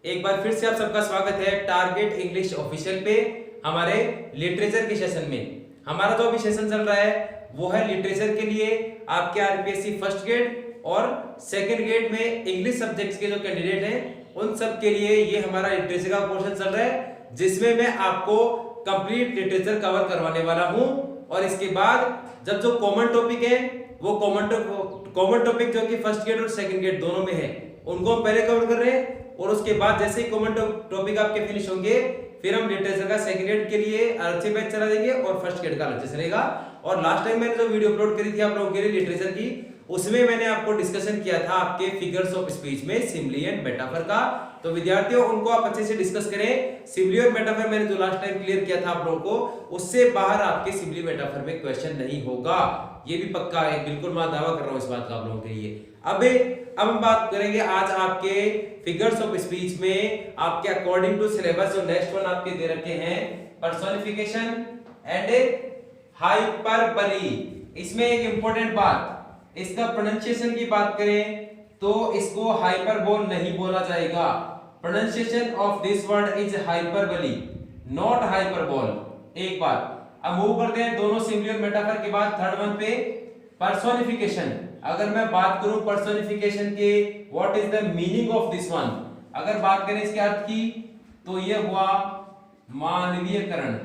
एक बार फिर से आप सबका स्वागत है टारगेट इंग्लिश ऑफिशियल पे हमारे लिटरेचर के सेशन में। हमारा जो अभी सेशन चल रहा है वो है लिटरेचर के लिए आपके आरपीएससी फर्स्ट ग्रेड और सेकंड ग्रेड में इंग्लिश सब्जेक्ट्स के जो कैंडिडेट हैं उन सब के लिए ये हमारा लिटरेचर का पोर्शन चल रहा है, जिसमें मैं आपको कंप्लीट लिटरेचर कवर करवाने वाला हूं। और इसके बाद जब जो कॉमन टॉपिक है वो कॉमन टॉपिक जो कि फर्स्ट ग्रेड और सेकंड ग्रेड दोनों में है उनको हम पहले कवर कर रहे हैं, और उसके बाद जैसे ही कॉमन टॉपिक आपके फिनिश होंगे फिर हम लिटरेचर का सेकंड ग्रेड के लिए अलग से बैच चला देंगे और फर्स्ट ग्रेड का अलग से चलेगा। और लास्ट टाइम मैंने जो वीडियो अपलोड करी थी आप लोगों के लिए लिटरेचर की, उसमें मैंने आपको डिस्कशन किया था आपके फिगर्स ऑफ स्पीच में सिमिली एंड मेटाफर का। तो विद्यार्थियों उनको आप अच्छे से डिस्कस करें। सिमिली और मेटाफर मैंने जो लास्ट टाइम क्लियर किया था आप लोगों को, उससे बाहर आपके सिमिली मेटाफर में क्वेश्चन नहीं होगा, ये भी पक्का है, बिल्कुल मैं दावा कर रहा हूं इस बात का आप लोगों के लिए। अब हम बात करेंगे आज आपके फिगर्स ऑफ स्पीच में आपके अकॉर्डिंग टू सिलेबस। जो नेक्स्ट वन आपके दे रखे हैं पर्सोनिफिकेशन एंड हाइपरबली। इसमें एक इंपॉर्टेंट बात, इसका प्रोनाउंसिएशन की बात करें तो इसको हाइपरबोल नहीं बोला जाएगा। Pronunciation of this word is hyperbole not hyperbole. एक बात अब मूव करते हैं दोनों सिमिली और मेटाफर के बाद थर्ड वन पे पर्सोनिफिकेशन। अगर मैं बात करूं पर्सोनिफिकेशन के what is the meaning of this one, अगर बात करें इसके अर्थ की तो ये हुआ मानवीयकरण।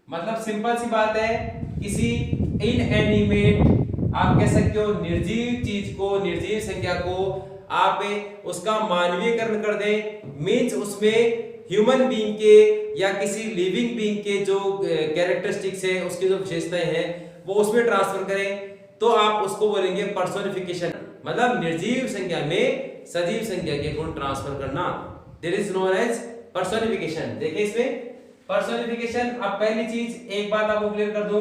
मतलब सिंपल सी बात है, किसी इनएनिमेट आप कह सकते हो निर्जीव चीज को, निर्जीव संज्ञा को आप उसका मानवीयकरण कर दें। मींस उसमें ह्यूमन बीइंग के या किसी लिविंग बीइंग के जो कैरेक्टरिस्टिक्स है, उसकी जो विशेषताएं हैं वो उसमें ट्रांसफर करें, तो आप उसको बोलेंगे पर्सोनिफिकेशन। मतलब निर्जीव संज्ञा में सजीव संज्ञा के गुण ट्रांसफर करना, this is known as personification. देखिए इसमें पर्सोनिफिकेशन, अब पहली चीज एक बात आपको क्लियर कर दूं,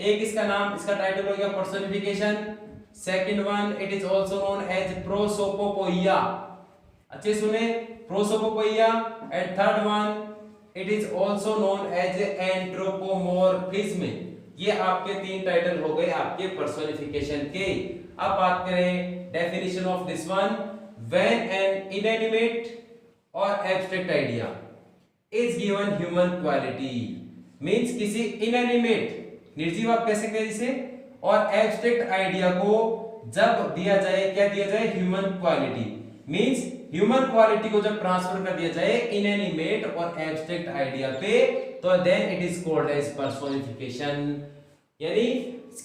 एक इसका नाम, इसका टाइटल हो गया personification. Second one it is also known as prosopopoeia. अच्छे सुने, prosopopoeia. And third one it is also known as anthropomorphism. ये आपके तीन टाइटल हो गए आपके पर्सोनिफिकेशन के। अब बात करें definition of this one, when an inanimate और abstract idea is given human quality. Means किसी इनएनिमेट निर्जीव आप कह सकते हैं जिसे, और एब्स्ट्रैक्ट आइडिया को जब दिया जाए, क्या दिया जाए, human quality. Means human quality को जब ट्रांसफर कर दिया जाए इनएनिमेट और एब्स्ट्रैक्ट आइडिया पे, तो then it is called as personification. यानी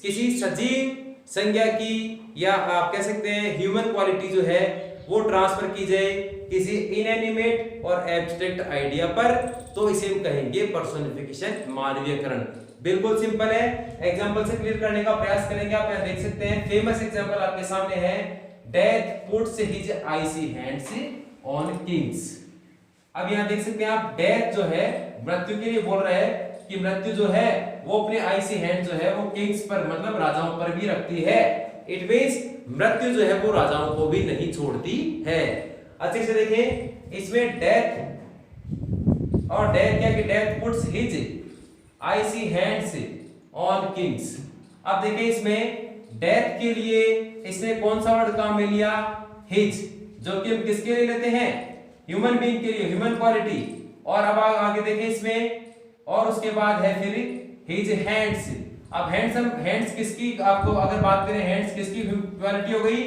किसी सजीव संज्ञा की या आप कह सकते हैं ह्यूमन क्वालिटी जो है वो ट्रांसफर की जाए किसी इनएनिमेट और एब्स्ट्रैक्ट आइडिया पर, तो इसे हम कहेंगे पर्सोनिफिकेशन, मानवीयकरण। बिल्कुल सिंपल है, एग्जांपल से क्लियर करने का प्रयास करेंगे। आप यहां देख सकते हैं फेमस एग्जांपल आपके सामने है, death puts his icy hands on kings. अब यहां देख सकते हैं आप, डेथ जो है मृत्यु के लिए बोल रहे हैं कि मृत्यु जो है वो अपने आइसी हैंड जो है वो किंग्स पर, मतलब राजाओं पर भी रखती है। इट मींस मृत्यु जो है वो राजाओं को भी नहीं छोड़ती है। अच्छे से देखें इसमें डेथ और डेथ क्या कि death puts his icy hands on kings. अब देखिए इसमें डेथ के लिए इसने कौन सा वर्ड काम में लिया, हिज, जो कि हम किसके लिए लेते हैं, ह्यूमन बीइंग के लिए, ह्यूमन क्वालिटी। और अब आगे देखें इसमें, और उसके बाद है फिर हिज हैंड्स। अब हैंड्स किसकी, आपको अगर बात करें हैंड्स किसकी क्वालिटी हो गई,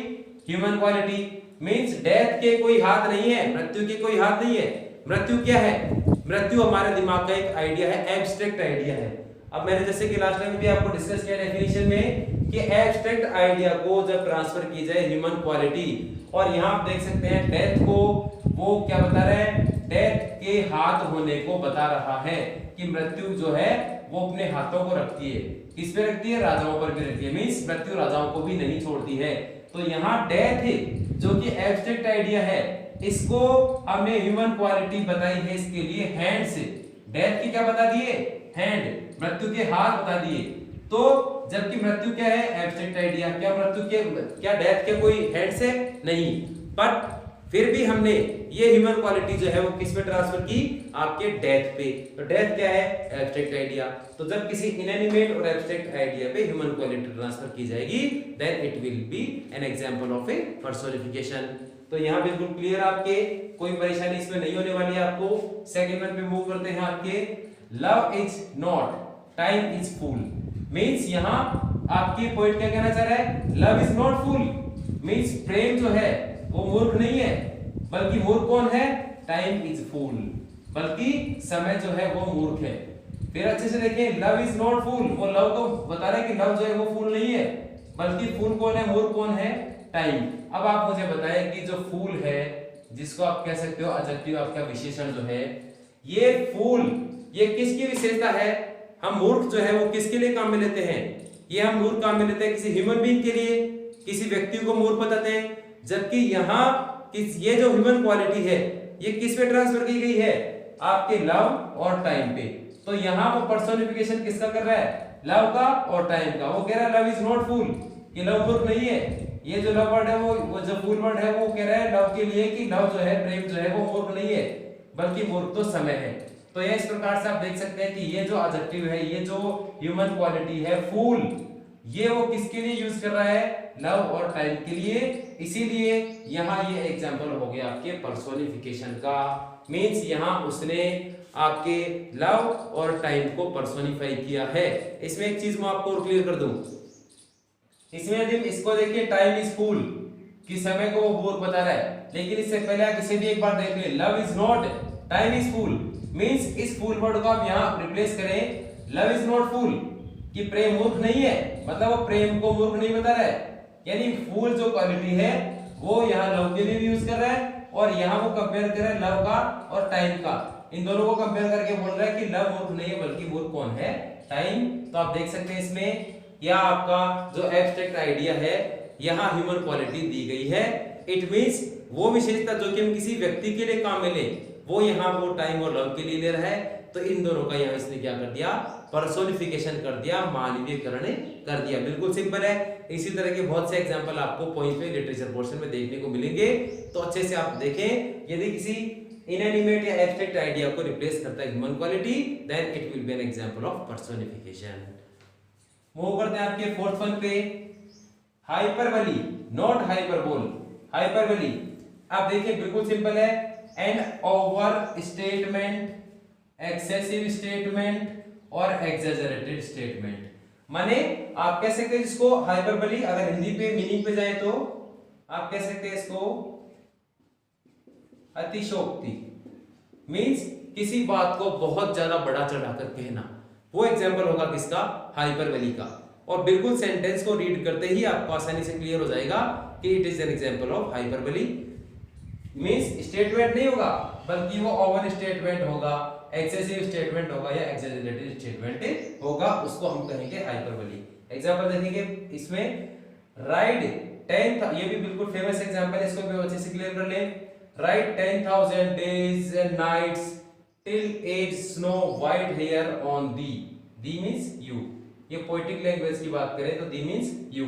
ह्यूमन क्वालिटी। मींस डेथ के कोई हाथ नहीं है, मृत्यु के कोई हाथ नहीं है। मृत्यु क्या है, मृत्यु हमारे दिमाग का एक आइडिया है, एब्स्ट्रैक्ट आइडिया है। अब मैंने जैसे कि लास्ट टाइम भी आपको डिस्कस किया डेफिनेशन में कि एब्स्ट्रैक्ट आइडिया को जब ट्रांसफर की जाए ह्यूमन क्वालिटी, और यहां आप देख सकते हैं डेथ को वो क्या बता रहा है, डेथ के हाथ होने को बता रहा है कि मृत्यु जो है वो अपने हाथों को रखती है। किस पे रखती है, राजाओं पर भी रखती है। मींस मृत्यु राजाओं को भी नहीं छोड़ती है। तो यहाँ डेथ है जो कि एब्स्ट्रैक्ट आइडिया है, इसको हमने ह्यूमन क्वालिटी बताई है इसके लिए हैंड्स। डेथ की क्या बता दिए, हैंड, मृत्यु के हाथ बता दिए। तो जबकि मृत्यु क्या है, एब्स्ट्रैक्ट आइडिया। क्या मृत्यु के, क्या डेथ के कोई हैंड्स है, नहीं, बट फिर भी हमने ये ह्यूमन क्वालिटी जो है वो किस पे ट्रांसफर की, आपके डेथ पे। तो डेथ क्या है, एब्स्ट्रैक्ट आइडिया। तो जब किसी इनएनिमेट और एब्स्ट्रैक्ट आइडिया पे ह्यूमन क्वालिटी ट्रांसफर की जाएगी, then it will be an example of a personification. तो यहाँ बिल्कुल क्लियर आपके, कोई परेशानी इसमें आपको सेकंड वन पे मूव करते हैं आपके love is not time is full means यहाँ आपकी पॉइंट क्या कहना चाह रहा है love is not full means प्रेम जो है वो मूर्ख नहीं है बल्कि मूर्ख कौन है टाइम इज फुल बल्कि समय जो है वो मूर्ख है। फिर अच्छे से देखें लव इज नॉट फुल वो लव को बता रहा है कि लव जो है वो फूल नहीं है बल्कि फूल कौन है मूर्ख कौन है टाइम। अब आप मुझे बताएं कि जो फूल है जिसको आप कह सकते हो एडजेक्टिव आपका विशेषण जो है ये फूल ये किसकी विशेषता है हम मूर्ख जो है वो किसके लिए काम में लेते हैं ये हम मूर्ख काम में लेते हैं किसी ह्यूमन बीइंग के लिए किसी व्यक्ति को मूर्ख बताते हैं जबकि यहाँ ये जो ह्यूमन क्वालिटी है ये किस पे ट्रांसफर की गई है आपके लव और टाइम पे। तो यहाँ वो पर्सोनिफिकेशन किसका कर रहा है लव का और टाइम का। वो कह रहा है लव इज नॉट फूल कि लव मूर्ख नहीं है। ये जो लव वर्ड है वो जो फूल वर्ड है वो कह रहा है लव के लिए कि लव जो है प्रेम जो है वो मूर्ख नहीं है बल्कि मूर्ख तो समय है। तो ये इस प्रकार से आप देख सकते हैं कि ये जो एडजेक्टिव है ये जो ह्यूमन क्वालिटी है फूल ये वो किसके लिए यूज कर रहा है लव और टाइम के लिए। इसीलिए यहाँ ये एग्जांपल हो गया आपके पर्सोनिफिकेशन का मींस यहाँ उसने आपके लव और टाइम को पर्सोनिफाई किया है। इसमें एक चीज मैं आपको और क्लियर कर दूं इसमें यदि इसको देखिए टाइम इज फुल कि समय को वो मूर्ख बता रहा है लेकिन इससे पहले आप इसे भी एक बार देख ले love is not time is full means इस फुल वर्ड को आप यहाँ रिप्लेस करें लव इज नॉट फुल कि प्रेम मूर्ख नहीं है मतलब वो प्रेम को मूर्ख नहीं बता रहा है यानी फूल जो क्वालिटी है वो यहाँ लव के लिए भी यूज कर रहा है और यहाँ वो कंपेयर कर रहा है लव का और टाइम का इन दोनों को कंपेयर करके बोल रहा है कि लव मूर्ख नहीं है बल्कि मूर्ख कौन है टाइम। तो आप देख सकते हैं इसमें या आपका जो एब्स्ट्रैक्ट आइडिया है यहाँ ह्यूमन क्वालिटी दी गई है। इट मींस वो विशेषता जो कि हम किसी व्यक्ति के लिए काम में ले वो यहाँ वो टाइम और लव के लिए ले रहा है। तो इन दोनों का यहाँ इसने क्या कर दिया पर्सोनिफिकेशन कर दिया मानवीयकरण कर दिया। बिल्कुल सिंपल है। इसी तरह के बहुत से एग्जांपल आपको पॉइंट पे लिटरेचर पोर्शन में देखने को मिलेंगे। तो अच्छे से आप देखें यदि किसी इनएनिमेट या एब्स्ट्रैक्ट आइडिया को रिप्लेस करता है human quality then it will be an example of personification. Move करते हैं आपके फोर्थ वन पे हाइपरबली नॉट हाइपरबोल। हाइपरबली आप देखिए बिल्कुल सिंपल है an over statement excessive statement और एग्जैजरेटेड स्टेटमेंट माने आप कह सकते हैं इसको हाइपरबली अगर हिंदी पे मीनिंग पे जाए तो आप कह सकते हैं इसको अतिशयोक्ति मींस किसी बात को बहुत ज्यादा बड़ा चढ़ाकर कहना वो एग्जांपल होगा किसका हाइपरबली का। और बिल्कुल सेंटेंस को रीड करते ही आपको आसानी से क्लियर हो जाएगा कि it is an example of hyperbole means statement नहीं होगा बल्कि वो ओवर स्टेटमेंट होगा एक्सेसिव स्टेटमेंट होगा या एक्सैजरेटेड स्टेटमेंट होगा उसको हम कहेंगे हाइपरबली। एग्जांपल देखेंगे इसमें राइड 10 ये भी बिल्कुल फेमस एग्जांपल है इसको भी अच्छे से क्लियर कर लें। Ride 10,000 days and nights till age snow white hair on thee means you। ये पोएटिक लैंग्वेज की बात करें तो दी मींस यू।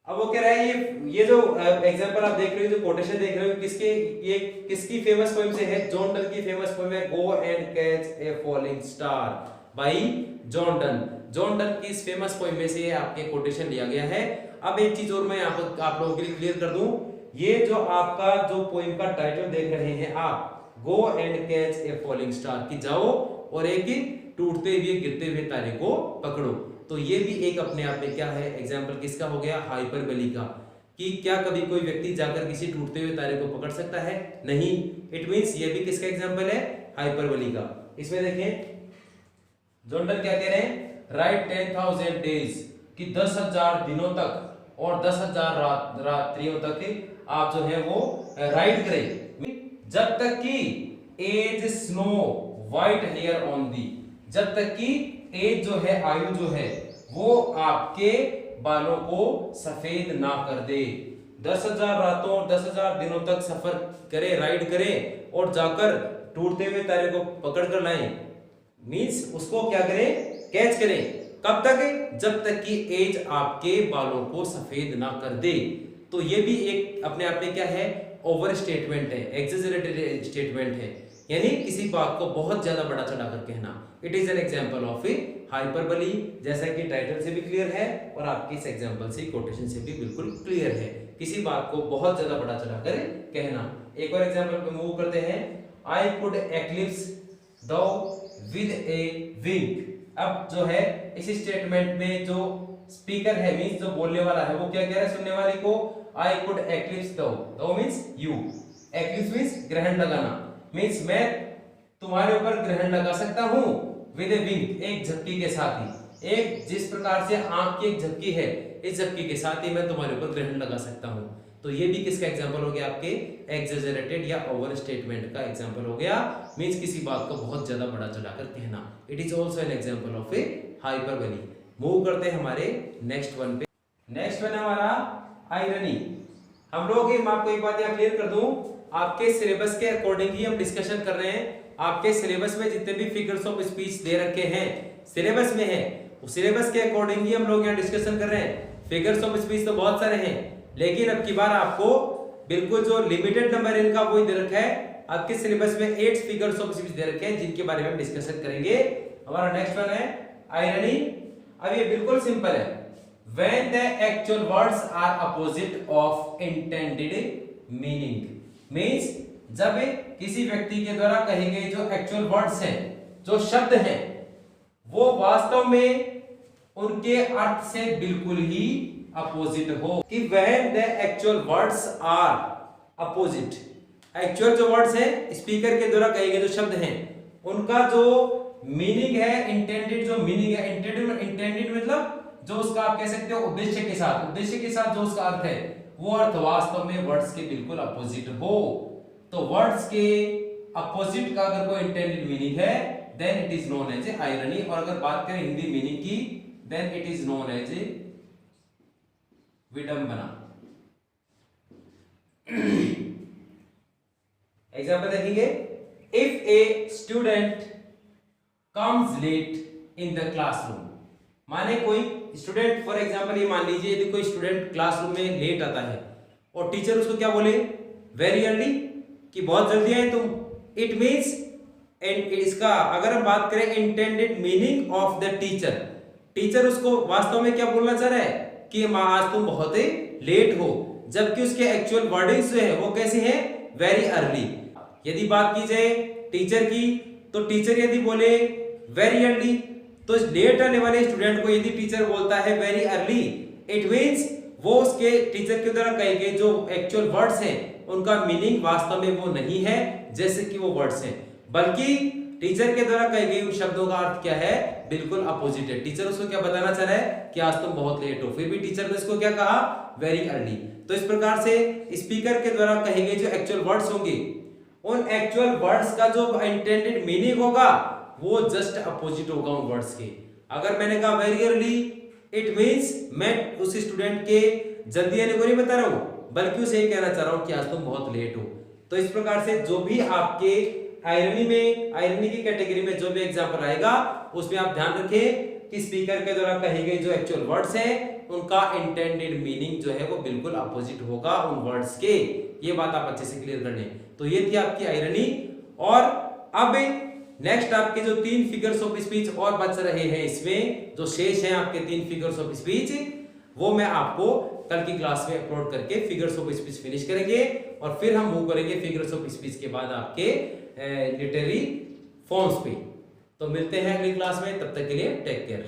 अब वो कह रहा है ये जो एग्जांपल आप देख रहे हो जो कोटेशन देख रहे हो किसके ये किसकी फेमस पोएम से है जॉन डन की फेमस पोएम है go and catch a falling star by John Donne. John Donne की इस फेमस पोएम में से आपके कोटेशन लिया गया है। अब एक चीज और मैं आप लोगों के लिए क्लियर कर दूं ये जो आपका जो पोएम का टाइटल देख रहे हैं आप go and catch a falling star कि जाओ और एक टूटते हुए गिरते हुए तारे को पकड़ो। तो ये भी एक अपने आप में क्या है एग्जाम्पल किसका हो गया हाइपरबली का कि क्या कभी कोई व्यक्ति जाकर किसी टूटते हुए तारे को पकड़ सकता है नहीं। इट मींस ये भी किसका एग्जाम्पल है हाइपरबली का। इसमें देखें जॉन डन क्या कह रहे हैं राइट 10,000 days कि 10,000 दिनों तक और 10,000 रात्रियों तक आप जो है वो राइड करें जब तक कि as snow white hair on the जब तक कि एज जो है आयु जो है वो आपके बालों को सफेद ना कर दे। 10,000 रातों और 10,000 दिनों तक सफर करे राइड करे और जाकर टूटते हुए तारे को पकड़ कर लाएं मींस उसको क्या करें कैच करें कब तक जब तक कि एज आपके बालों को सफेद ना कर दे। तो ये भी एक अपने आप में क्या है ओवर स्टेटमेंट है एक्सैजरेटेड स्टेटमेंट है यानी किसी बात को बहुत ज्यादा बड़ा चढ़ाकर कहना। It is an example of A hyperbole जैसा कि टाइटल से भी क्लियर है और आपके इस एग्जांपल से कोटेशन से भी बिल्कुल क्लियर है किसी बात को बहुत ज्यादा बड़ा चढ़ाकर कहना। एक और एग्जांपल पे मूव करते हैं I could eclipse the with a wink. अब जो है इस स्टेटमेंट में जो स्पीकर है मींस जो बोलने वाला है वो क्या कह रहा है सुनने वाले को, आई कुड एक्लिप्स दो मींस यू, एक्लिप्स मींस ग्रहण लगाना, मींस मैं तुम्हारे ऊपर ग्रहण लगा सकता हूं विद ए विंक, एक झपकी के साथ ही। एक जिस प्रकार से आंख की एक झपकी है, इस झपकी के साथ ही मैं तुम्हारे ऊपर ग्रहण लगा सकता हूं। तो ये भी किसका एग्जांपल हो गया, आपके एक्सैजरेटेड या ओवर स्टेटमेंट का एग्जांपल हो गया, मींस किसी बात को बहुत ज्यादा बड़ा चढ़ाकर कहना। It is also an example of A hyperbole. Move करते हैं हमारे नेक्स्ट वन पे। नेक्स्ट वन है हमारा आयरनी। हम लोग मैं आपको एक बात यहाँ क्लियर कर दूं, आपके सिलेबस के अकॉर्डिंग ही हम डिस्कशन कर रहे हैं। आपके सिलेबस में जितने भी फिगर्स ऑफ स्पीच दे रखे हैं सिलेबस में है, उस सिलेबस के अकॉर्डिंग ही हम लोग यहाँ डिस्कशन कर रहे हैं। फिगर्स ऑफ स्पीच तो बहुत सारे हैं, लेकिन अब की बार आपको बिल्कुल जो लिमिटेड नंबर इनका वही दे रखा है। आपके सिलेबस में 8 फिगर्स ऑफ स्पीच दे रखे हैं जिनके बारे में हम डिस्कशन करेंगे। हमारा नेक्स्ट वन है आयरनी। अब ये बिल्कुल सिंपल है, when the actual words are opposite of intended meaning, means जब किसी व्यक्ति के द्वारा कहे गए जो एक्चुअल वर्ड्स हैं, जो शब्द हैं, वो वास्तव में उनके अर्थ से बिल्कुल ही अपोजिट हो। कि when the actual words are opposite, actual जो वर्ड्स हैं स्पीकर के द्वारा कहे गए जो शब्द हैं उनका जो मीनिंग है, इंटेंडेड जो मीनिंग है, इंटेंडेड मतलब जो उसका आप कह सकते हो उद्देश्य के साथ जो उसका अर्थ है वो अर्थ वास्तव में वर्ड्स के बिल्कुल अपोजिट हो। तो वर्ड्स के अपोजिट का अगर कोई इंटेंडेड मीनिंग है then it is known as a irony. और अगर बात करें हिंदी मीनिंग की then it is known as a विडंबना। एग्जांपल देखेंगे, if a student comes late in the classroom, माने कोई स्टूडेंट फॉर एग्जांपल ये मान लीजिए यदि कोई स्टूडेंट क्लासरूम में लेट आता है और टीचर उसको क्या बोले वेरी अर्ली, कि बहुत जल्दी आए तुम, इट मींस इसका अगर हम बात करें intended meaning of the teacher, teacher उसको वास्तव में क्या बोलना चाह रहा है कि आज तुम बहुत ही लेट हो, जबकि उसके एक्चुअल वर्डिंग्स जो है वो कैसे हैं वेरी अर्ली। यदि बात की जाए टीचर की तो टीचर यदि बोले वेरी अर्ली तो लेट आने वाले स्टूडेंट को यदि टीचर बोलता है वेरी अर्ली, इट मींस वो उसके टीचर के द्वारा कहे गए जो एक्चुअल वर्ड्स हैं उनका मीनिंग वास्तव में वो नहीं है जैसे कि वो वर्ड्स हैं, बल्कि टीचर के द्वारा कहे गए उन शब्दों का अर्थ क्या है बिल्कुल अपोजिट है। टीचर उसको क्या बताना चाह रहा है कि आज तुम बहुत लेट हो, फिर भी टीचर ने इसको क्या कहा वेरी अर्ली। तो इस प्रकार से स्पीकर के द्वारा कहे गए जो एक्चुअल वर्ड्स होंगे उन एक्चुअल वर्ड्स का जो इंटेंडेड मीनिंग होगा वो जस्ट अपोजिट होगा उन वर्ड्स के। अगर मैंने कहा वेरी अर्ली इट मींस मैं उस स्टूडेंट के जल्दी आने को नहीं बता रहा हूं बल्कि उसे ये कहना चाह रहा हूं कि आज तुम बहुत लेट हो। तो इस प्रकार से जो भी आपके आयरनी की कैटेगरी में जो भी एग्जांपल आएगा उसमें आप ध्यान रखें कि स्पीकर के द्वारा कहे गए जो एक्चुअल वर्ड्स हैं उनका इंटेंडेड मीनिंग जो है वो बिल्कुल अपोजिट होगा उन वर्ड्स के। ये बात आप अच्छे से क्लियर कर लें। तो ये थी आपकी आयरनी। और अब नेक्स्ट आपके जो 3 फिगर्स ऑफ स्पीच और बच रहे हैं, इसमें जो शेष हैं आपके 3 फिगर्स ऑफ स्पीच, वो मैं आपको कल की क्लास में अपलोड करके फिगर्स ऑफ स्पीच फिनिश करेंगे और फिर हम मूव करेंगे फिगर्स ऑफ स्पीच के बाद आपके लिटरेरी फॉर्म्स पे। तो मिलते हैं अगली क्लास में, तब तक के लिए टेक केयर।